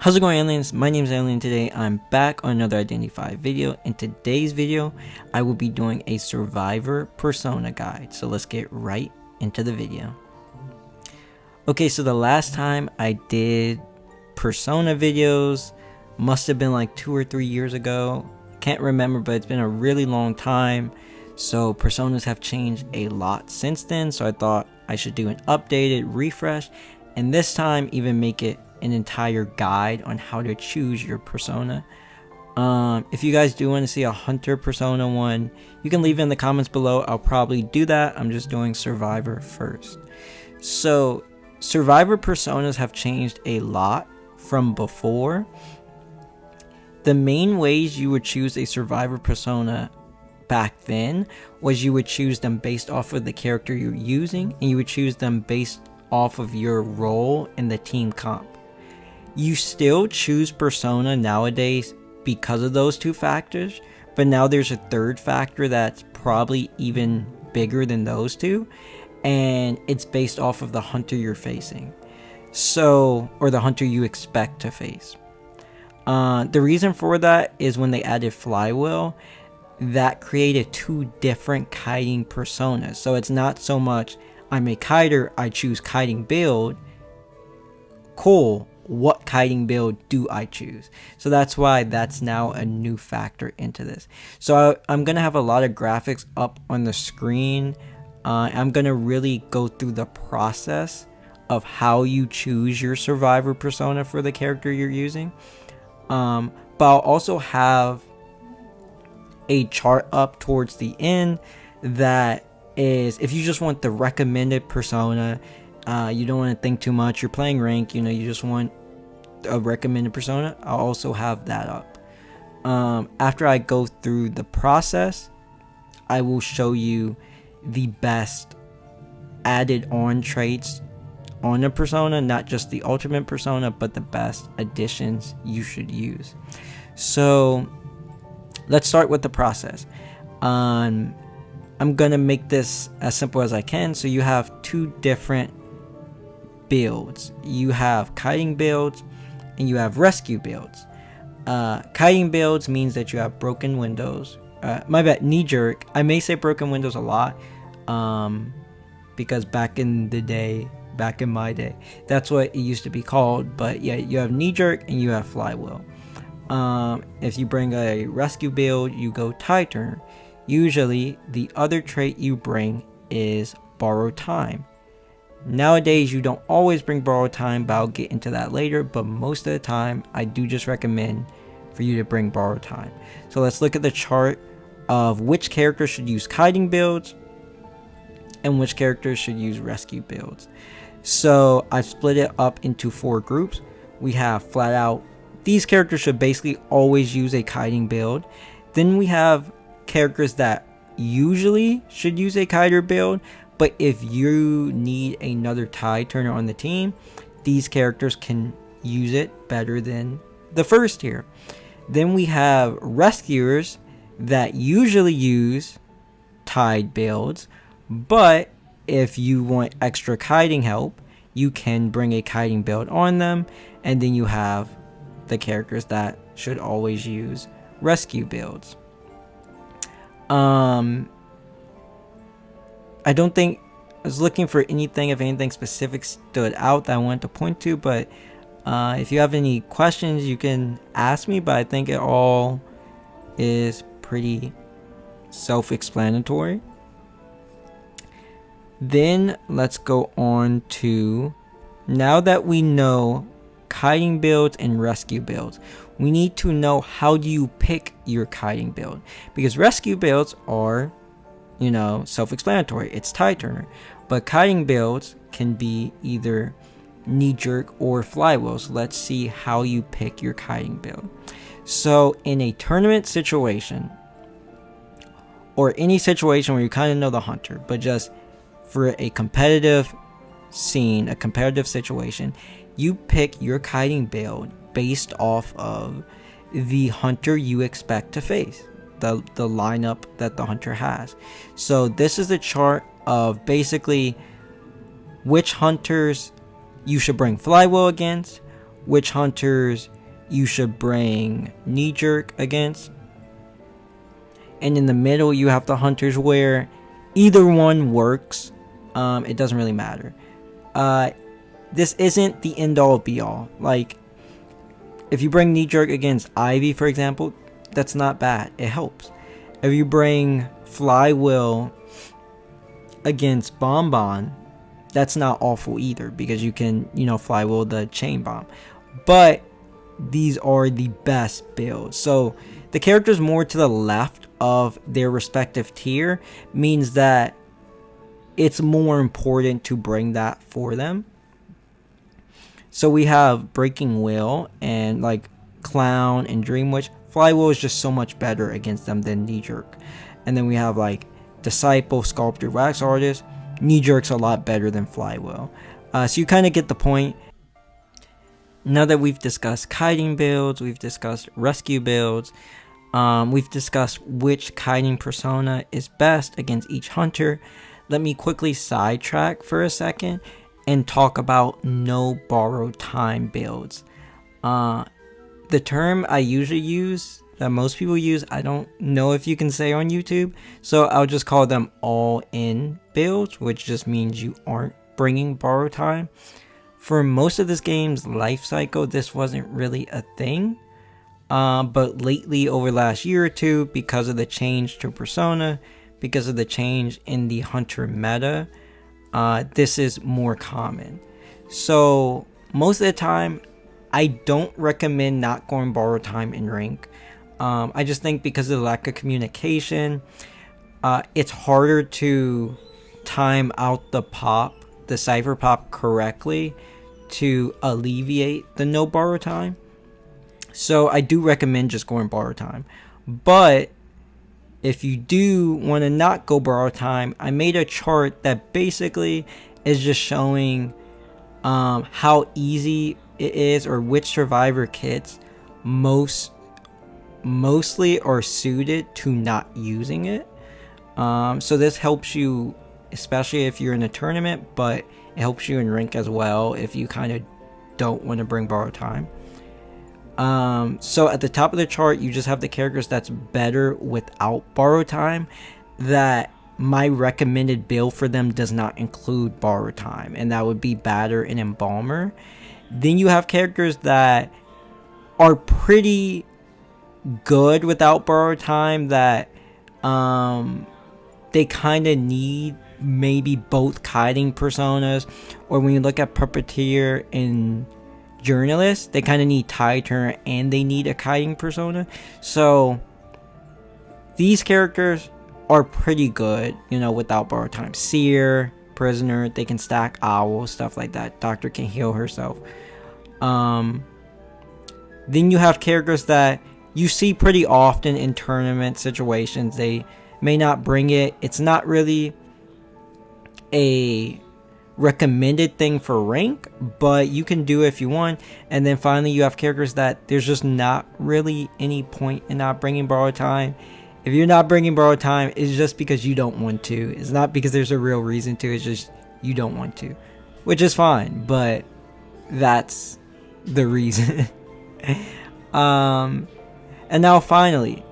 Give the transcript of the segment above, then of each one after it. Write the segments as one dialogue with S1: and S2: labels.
S1: How's it going, aliens? My name is iALiEN. Today I'm back on another Identity 5 video. In today's video, I will be doing a Survivor persona guide. So let's get right into the video. Okay, so the last time I did persona videos must have been like 2 or 3 years ago. Can't remember, but it's been a really long time. So personas have changed a lot since then. So I thought I should do an updated refresh, and this time even make it an entire guide on how to choose your persona. If you guys do want to see a hunter persona one, you can leave it in the comments below. I'll probably do that. I'm just doing Survivor first. So Survivor personas have changed a lot from before. The main ways you would choose a Survivor persona back then was you would choose them based off of the character you're using, and you would choose them based off of your role in the team comp. You still choose persona nowadays because of those two factors, but now there's a third factor that's probably even bigger than those two, and it's based off of the hunter you're facing, or the hunter you expect to face. The reason for that is when they added flywheel, that created two different kiting personas. So it's not so much I'm a kiter, I choose kiting build. Cool, what kiting build do I choose? So that's why that's now a new factor into this. So I'm gonna have a lot of graphics up on the screen. I'm gonna really go through the process of how you choose your Survivor persona for the character you're using. But I'll also have a chart up towards the end that is, if you just want the recommended persona, you don't want to think too much, you're playing rank, you just want a recommended persona, I'll also have that up. After I go through the process, I will show you the best added on traits on a persona, not just the ultimate persona, but the best additions you should use. So let's start with the process. I'm gonna make this as simple as I can. So you have two different builds. You have kiting builds and you have rescue builds. Kiting builds means that you have broken windows. My bad, knee jerk. I may say broken windows a lot, because back in my day, that's what it used to be called. But yeah, you have knee jerk and you have flywheel. If you bring a rescue build, you go tie turner. Usually the other trait you bring is borrow time. Nowadays you don't always bring borrow time, but I'll get into that later. But most of the time I do just recommend for you to bring borrow time. So let's look at the chart of which characters should use kiting builds and which characters should use rescue builds. So I've split it up into 4 groups. We have flat out, these characters should basically always use a kiting build. Then we have characters that usually should use a kiter build, but if you need another tie turner on the team, these characters can use it better than the first tier. Then we have rescuers that usually use tied builds, but if you want extra kiting help, you can bring a kiting build on them. And then you have the characters that should always use rescue builds. I don't think I was looking for anything, if anything specific stood out that I wanted to point to, but if you have any questions you can ask me, but I think it all is pretty self-explanatory. Then let's go on to, now that we know kiting builds and rescue builds, we need to know how do you pick your kiting build, because rescue builds are, self-explanatory, it's tie turner, but kiting builds can be either knee jerk or flywheel. So let's see how you pick your kiting build. So in a tournament situation, or any situation where you kind of know the hunter, but just for a competitive scene, a competitive situation, you pick your kiting build based off of the hunter you expect to face, the lineup that the hunter has. So this is a chart of basically which hunters you should bring flywheel against, which hunters you should bring knee jerk against. And in the middle, you have the hunters where either one works. It doesn't really matter. This isn't the end all be all. Like, if you bring knee jerk against Ivy, for example, that's not bad. It helps. If you bring Flywheel against Bonbon, that's not awful either, because you can, Flywheel the chain bomb. But these are the best builds. So the characters more to the left of their respective tier means that it's more important to bring that for them. So we have Breaking Will and like Clown and Dream Witch. Flywheel is just so much better against them than Knee Jerk. And then we have like Disciple, Sculptor, Wax Artist. Knee Jerk's a lot better than Flywheel. So you kind of get the point. Now that we've discussed kiting builds, we've discussed rescue builds, we've discussed which kiting persona is best against each hunter, let me quickly sidetrack for a second and talk about no borrowed time builds. The term I usually use, that most people use, I don't know if you can say on YouTube, so I'll just call them all-in builds, which just means you aren't bringing borrowed time. For most of this game's life cycle, this wasn't really a thing, but lately, over the last year or two, because of the change to Persona, because of the change in the hunter meta, this is more common. So most of the time, I don't recommend not going borrowed time in rank. I just think because of the lack of communication, it's harder to time out the cipher pop correctly to alleviate the no borrow time. So I do recommend just going borrow time. But if you do want to not go borrow time, I made a chart that basically is just showing how easy it is, or which survivor kits mostly are suited to not using it. So this helps you, especially if you're in a tournament, but it helps you in rank as well if you kind of don't want to bring borrowed time. So at the top of the chart, you just have the characters that's better without borrowed time, that my recommended build for them does not include borrowed time, and that would be Batter and Embalmer. Then you have characters that are pretty good without borrowed time, that they kind of need maybe both kiting personas, or when you look at Puppeteer and Journalist, they kind of need Tide Turner and they need a kiting persona. So these characters are pretty good, without borrowed time. Seer, Prisoner, they can stack Owl, stuff like that. Doctor can heal herself. Then you have characters that you see pretty often in tournament situations. They may not bring it. It's not really a recommended thing for rank, but you can do it if you want. And then finally, you have characters that there's just not really any point in not bringing borrowed time. If you're not bringing borrowed time, it's just because you don't want to. It's not because there's a real reason to. It's just you don't want to, which is fine, but that's the reason. And now finally,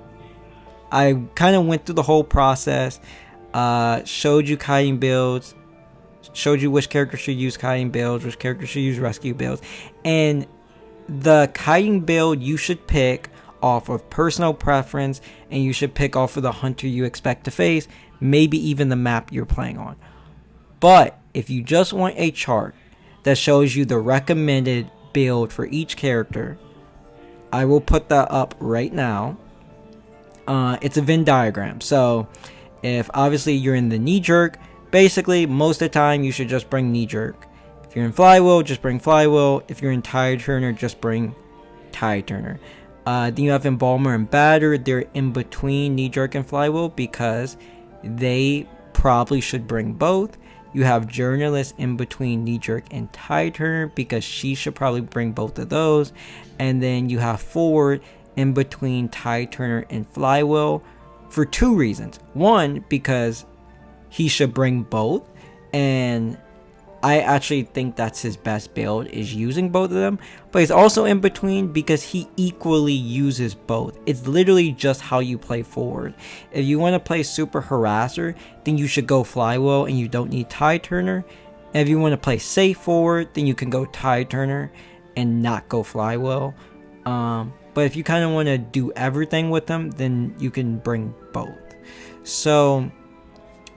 S1: I kind of went through the whole process, showed you kiting builds, showed you which character should use kiting builds, which character should use rescue builds, and the kiting build you should pick off of personal preference, and you should pick off of the hunter you expect to face, maybe even the map you're playing on. But if you just want a chart that shows you the recommended build for each character, I will put that up right now. It's a Venn diagram. So if obviously you're in the knee jerk, basically most of the time you should just bring knee jerk. If you're in Flywheel, just bring Flywheel. If you're in Tide Turner, just bring Tide Turner. Then you have Embalmer and Batter. They're in between knee jerk and Flywheel because they probably should bring both. You have Journalist in between knee jerk and Tide Turner because she should probably bring both of those. And then you have Forward in between Tide Turner and Flywheel for two reasons. One, because he should bring both, and I actually think that's his best build, is using both of them, but he's also in between because he equally uses both. It's literally just how you play forward. If you want to play super harasser, then you should go flywheel and you don't need tide turner. And if you want to play safe forward, then you can go tide turner and not go flywheel. But if you kind of want to do everything with them, then you can bring both. So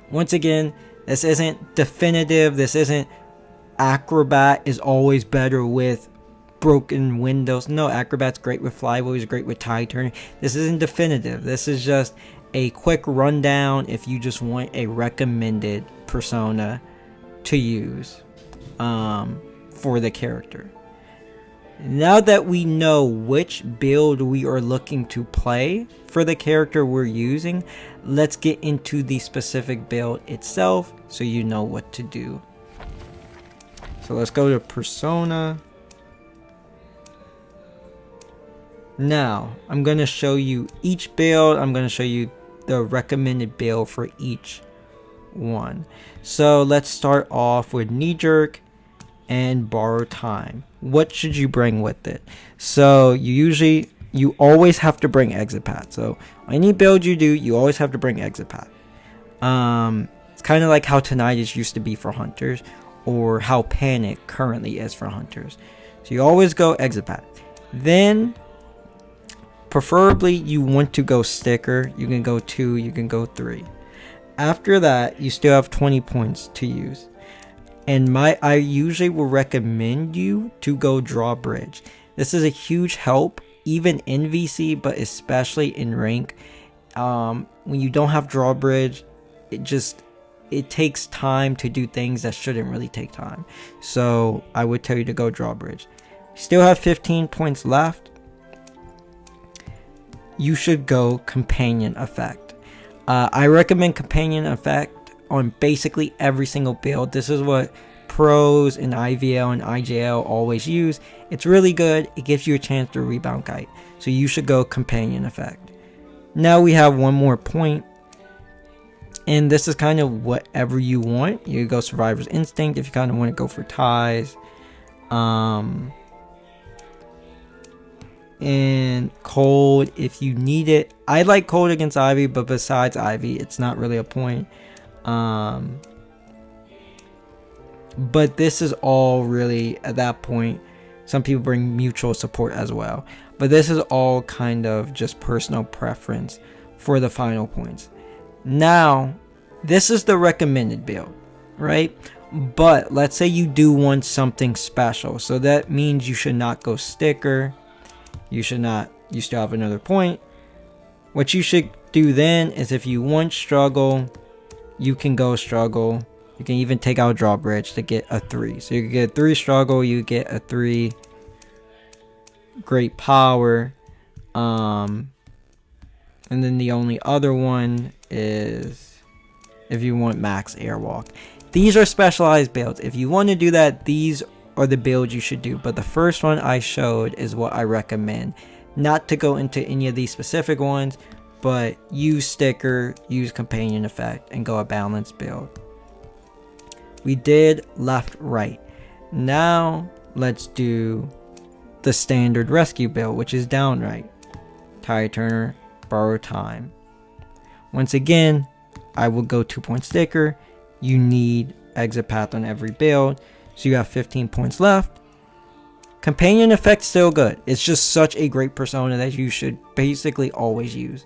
S1: once again, this isn't definitive. This isn't Acrobat is always better with broken windows. No, Acrobat's great with flywheel. He's great with tide turning. This isn't definitive. This is just a quick rundown if you just want a recommended persona to use for the character. Now that we know which build we are looking to play for the character we're using, let's get into the specific build itself so you know what to do. So let's go to persona. Now, I'm going to show you each build. I'm going to show you the recommended build for each one. So let's start off with knee jerk and borrow time. What should you bring with it? So you always have to bring exit path. So any build you do, you always have to bring exit path. It's kind of like how Tinnitus used to be for hunters, or how Panic currently is for hunters. So you always go exit path. Then preferably you want to go sticker. You can go 2, you can go 3. After that, you still have 20 points to use. And I usually will recommend you to go drawbridge. This is a huge help, even in VC, but especially in rank. When you don't have drawbridge, it takes time to do things that shouldn't really take time. So I would tell you to go drawbridge. Still have 15 points left. You should go companion effect. I recommend companion effect on basically every single build. This is what pros in IVL and IJL always use. It's really good. It gives you a chance to rebound kite. So you should go companion effect. Now we have one more point. And this is kind of whatever you want. You go survivor's instinct if you kind of want to go for ties. And cold if you need it. I like cold against Ivy, but besides Ivy, it's not really a point. But this is all really at that point. Some people bring mutual support as well, but this is all kind of just personal preference for the final points. Now this is the recommended build, right? But let's say you do want something special, so that means you should not go sticker. You still have another point. What you should do then is, if you want struggle, you can go struggle. You can even take out drawbridge to get a 3. So you can get 3 struggle, you get a 3 great power. And then the only other one is if you want max airwalk. These are specialized builds. If you want to do that, these are the builds you should do. But the first one I showed is what I recommend. Not to go into any of these specific ones, but use sticker, use companion effect, and go a balanced build. We did left, right. Now let's do the standard rescue build, which is down right. Tide turner, borrow time. Once again, I will go 2-point sticker. You need exit path on every build. So you have 15 points left. Companion effect still good. It's just such a great persona that you should basically always use.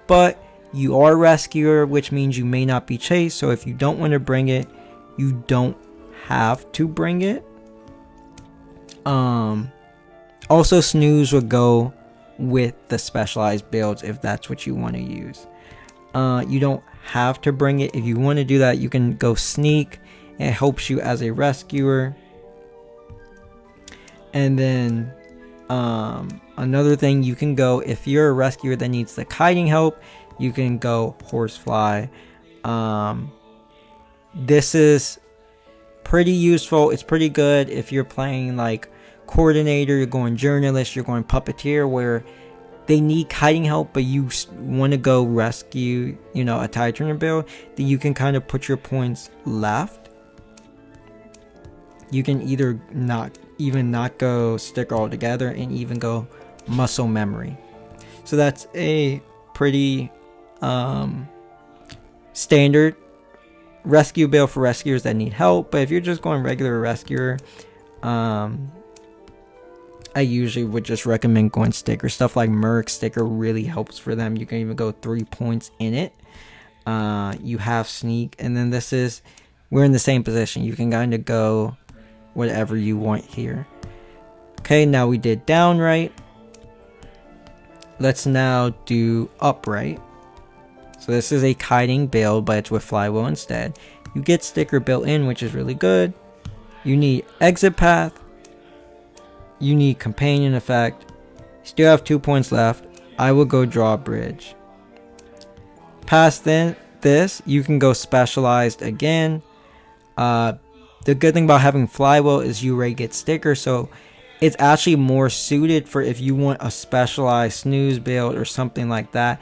S1: But you are a rescuer, which means you may not be chased. So if you don't want to bring it, you don't have to bring it. Also, snooze would go with the specialized builds if that's what you want to use. You don't have to bring it. If you want to do that, you can go sneak. It helps you as a rescuer. And then another thing, you can go, if you're a rescuer that needs the kiting help, you can go horsefly. This is pretty useful. It's pretty good if you're playing like coordinator, you're going journalist, you're going puppeteer, where they need kiting help, but you want to go rescue, a tide turner build. Then you can kind of put your points left You can either not go sticker altogether and even go muscle memory. So that's a pretty standard rescue build for rescuers that need help. But if you're just going regular rescuer, I usually would just recommend going sticker. Stuff like Merc sticker really helps for them. You can even go 3 points in it. You have sneak, and then we're in the same position. You can kind of go whatever you want here. Okay, now we did downright. Let's now do upright. So this is a kiting build, but it's with flywheel instead. You get sticker built in, which is really good. You need exit path. You need companion effect. Still have 2 points left. I will go drawbridge. Past this, you can go specialized again. The good thing about having flywheel is you already get sticker, so it's actually more suited for if you want a specialized snooze build or something like that.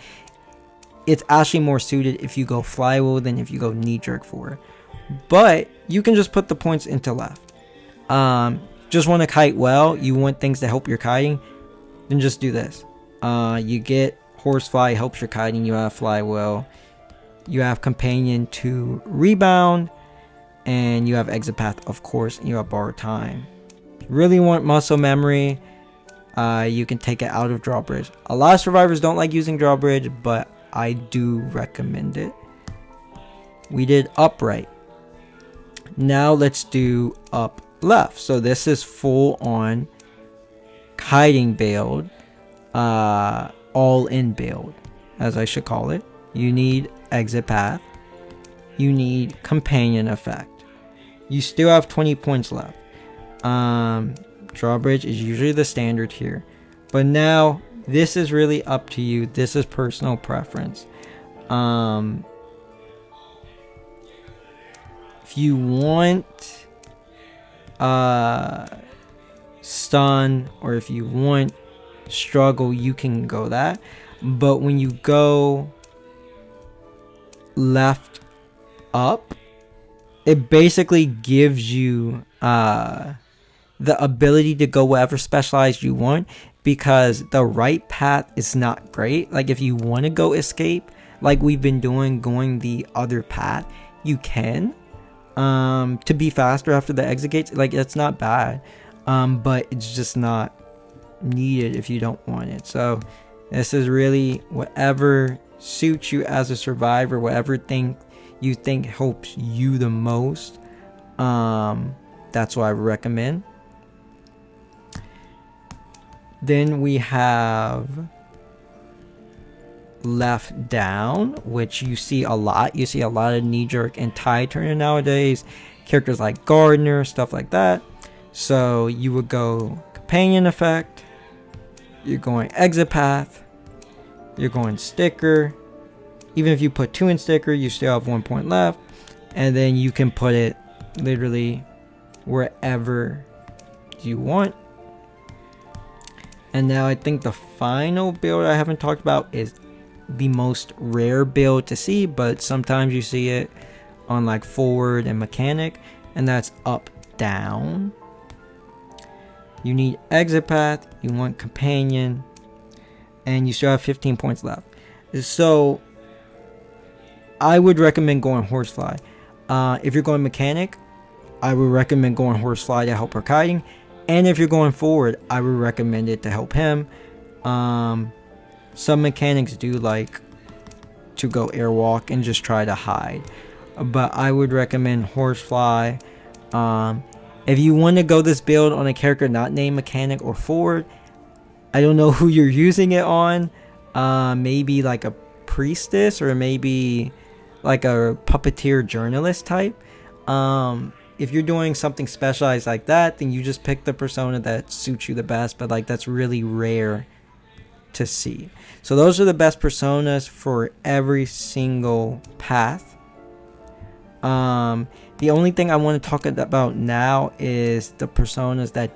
S1: It's actually more suited if you go flywheel than if you go knee jerk for it. But you can just put the points into left. Just want to kite well, you want things to help your kiting, then just do this. You get horsefly, helps your kiting. You have flywheel, you have companion to rebound, and you have exit path, of course, and you have borrowed time. Really want muscle memory, you can take it out of drawbridge. A lot of survivors don't like using drawbridge, but I do recommend it. We did upright. Now let's do up left. So this is full on kiting build, all in build, as I should call it. You need exit path. You need companion effect. You still have 20 points left. Drawbridge is usually the standard here, but now this is really up to you. This is personal preference. If you want stun, or if you want struggle, you can go that. But when you go left up, it basically gives you the ability to go whatever specialized you want, because the right path is not great. Like if you want to go escape, like we've been doing, going the other path, you can, to be faster after the exit gates. Like it's not bad, but it's just not needed if you don't want it. So this is really whatever suits you as a survivor, whatever thing you think helps you the most. That's what I recommend. Then we have left down, which you see a lot. You see a lot of knee jerk and tie turner nowadays. Characters like Gardener, stuff like that. So you would go companion effect. You're going exit path. You're going sticker. Even if you put 2 in sticker, you still have 1 point left. And then you can put it literally wherever you want. And now I think the final build I haven't talked about is the most rare build to see, but sometimes you see it on like forward and mechanic, and that's up down. You need exit path, you want companion, and you still have 15 points left. So I would recommend going horsefly. If you're going mechanic, I would recommend going horsefly to help her kiting. And if you're going forward, I would recommend it to help him. Some mechanics do like to go airwalk and just try to hide, but I would recommend horsefly. If you want to go this build on a character not named mechanic or forward, I don't know who you're using it on. Maybe like a priestess, or maybe like a puppeteer journalist type. If you're doing something specialized like that, then you just pick the persona that suits you the best, but like that's really rare to see. So those are the best personas for every single path. The only thing I want to talk about now is the personas that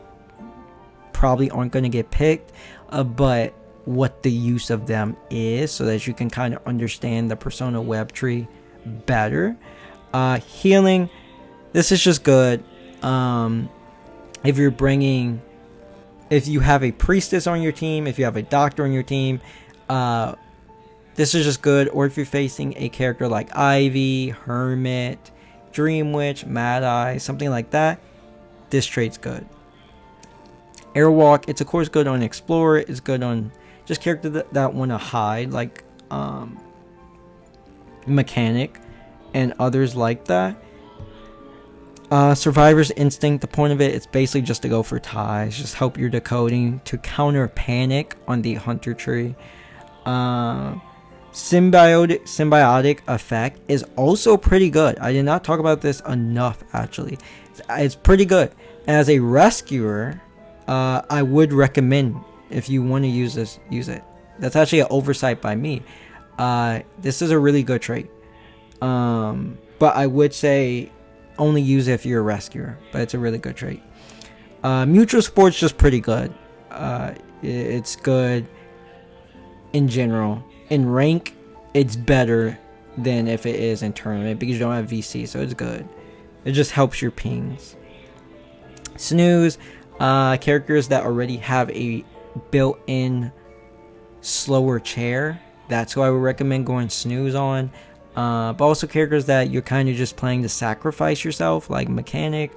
S1: probably aren't going to get picked, but what the use of them is, so that you can kind of understand the persona web tree better. Healing, this is just good. If you're bringing, if you have a priestess on your team, if you have a doctor on your team, this is just good. Or if you're facing a character like Ivy, Hermit, Dream Witch, Mad Eye, something like that, this trait's good. Airwalk, it's of course good on Explorer. It's good on just characters that want to hide, like Mechanic and others like that. Survivor's Instinct, the point of it, it's basically just to go for ties, just help your decoding to counter panic on the hunter tree. Symbiotic effect is also pretty good. I did not talk about this enough, actually. It's pretty good. As a rescuer, I would recommend, if you want to use this, use it. That's actually an oversight by me. This is a really good trait. But I would say only use it if you're a rescuer, but it's a really good trait. Mutual Sport's just pretty good. It's good in general. In rank, it's better than if it is in tournament because you don't have VC, so it's good. It just helps your pings. Snooze, characters that already have a built-in slower chair, that's who I would recommend going snooze on. But also characters that you're kind of just playing to sacrifice yourself, like Mechanic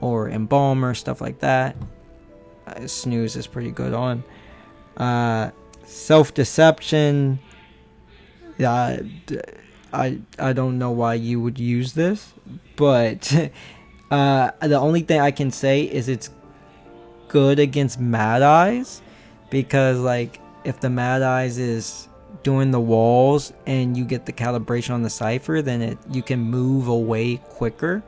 S1: or Embalmer, stuff like that. Snooze is pretty good on. Self-deception, I don't know why you would use this, but the only thing I can say is it's good against Mad Eyes, because like if the Mad Eyes is doing the walls and you get the calibration on the cipher, then you can move away quicker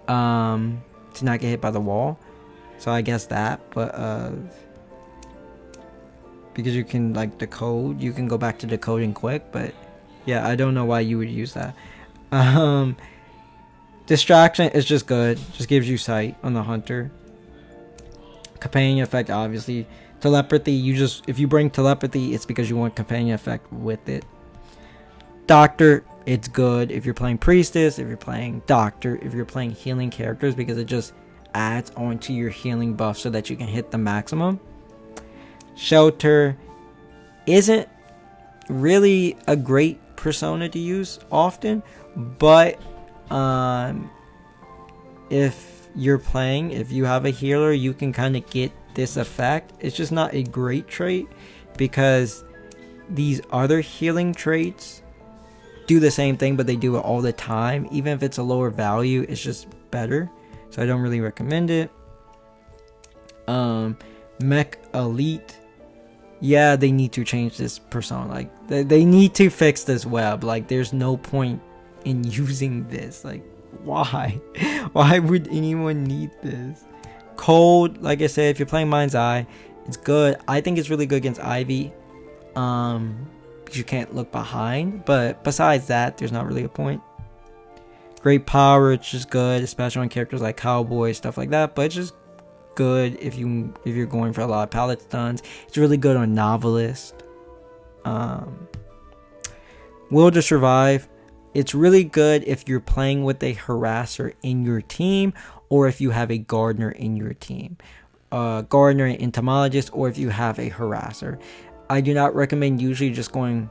S1: to not get hit by the wall. So I guess that, but because you can like decode, you can go back to decoding quick. But yeah, I don't know why you would use that. Distraction is just good, just gives you sight on the hunter. Companion effect, obviously. Telepathy, if you bring telepathy, it's because you want companion effect with it. Doctor, it's good if you're playing priestess, if you're playing doctor, if you're playing healing characters, because it just adds onto your healing buff so that you can hit the maximum. Shelter isn't really a great persona to use often, but if you have a healer, you can kind of get this effect. It's just not a great trait because these other healing traits do the same thing, but they do it all the time. Even if it's a lower value, it's just better, so I don't really recommend it. Mech Elite, yeah, they need to change this persona. Like they need to fix this web. Like there's no point in using this. Like why would anyone need this? Cold, like I said, if you're playing Mind's Eye, it's good. I think it's really good against Ivy, because you can't look behind, but besides that, there's not really a point. Great Power, it's just good, especially on characters like Cowboy, stuff like that, but it's just good if you're going for a lot of pallet stuns. It's really good on Novelist. Will to Survive, it's really good if you're playing with a harasser in your team, or if you have a gardener in your team. Gardener and entomologist, or if you have a harasser. I do not recommend usually just going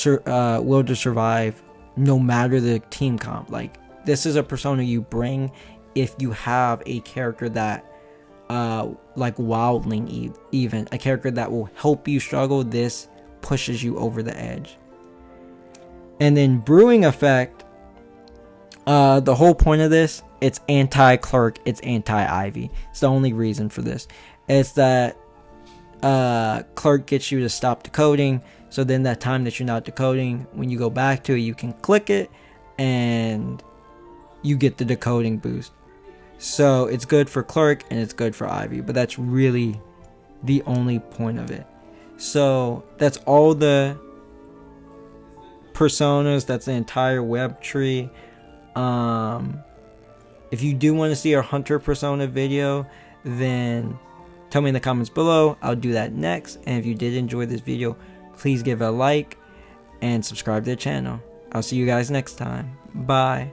S1: Will to Survive no matter the team comp. Like this is a persona you bring if you have a character that like Wildling, even a character that will help you struggle. This pushes you over the edge. And then Brewing Effect, the whole point of this, it's anti-Clerk, it's anti-Ivy. It's the only reason for this. It's that Clerk gets you to stop decoding, so then that time that you're not decoding, when you go back to it, you can click it and you get the decoding boost. So it's good for Clerk and it's good for Ivy, but that's really the only point of it. So that's all the personas, that's the entire web tree. If you do want to see our hunter persona video, then tell me in the comments below. I'll do that next. And if you did enjoy this video, please give it a like and subscribe to the channel. I'll see you guys next time. Bye.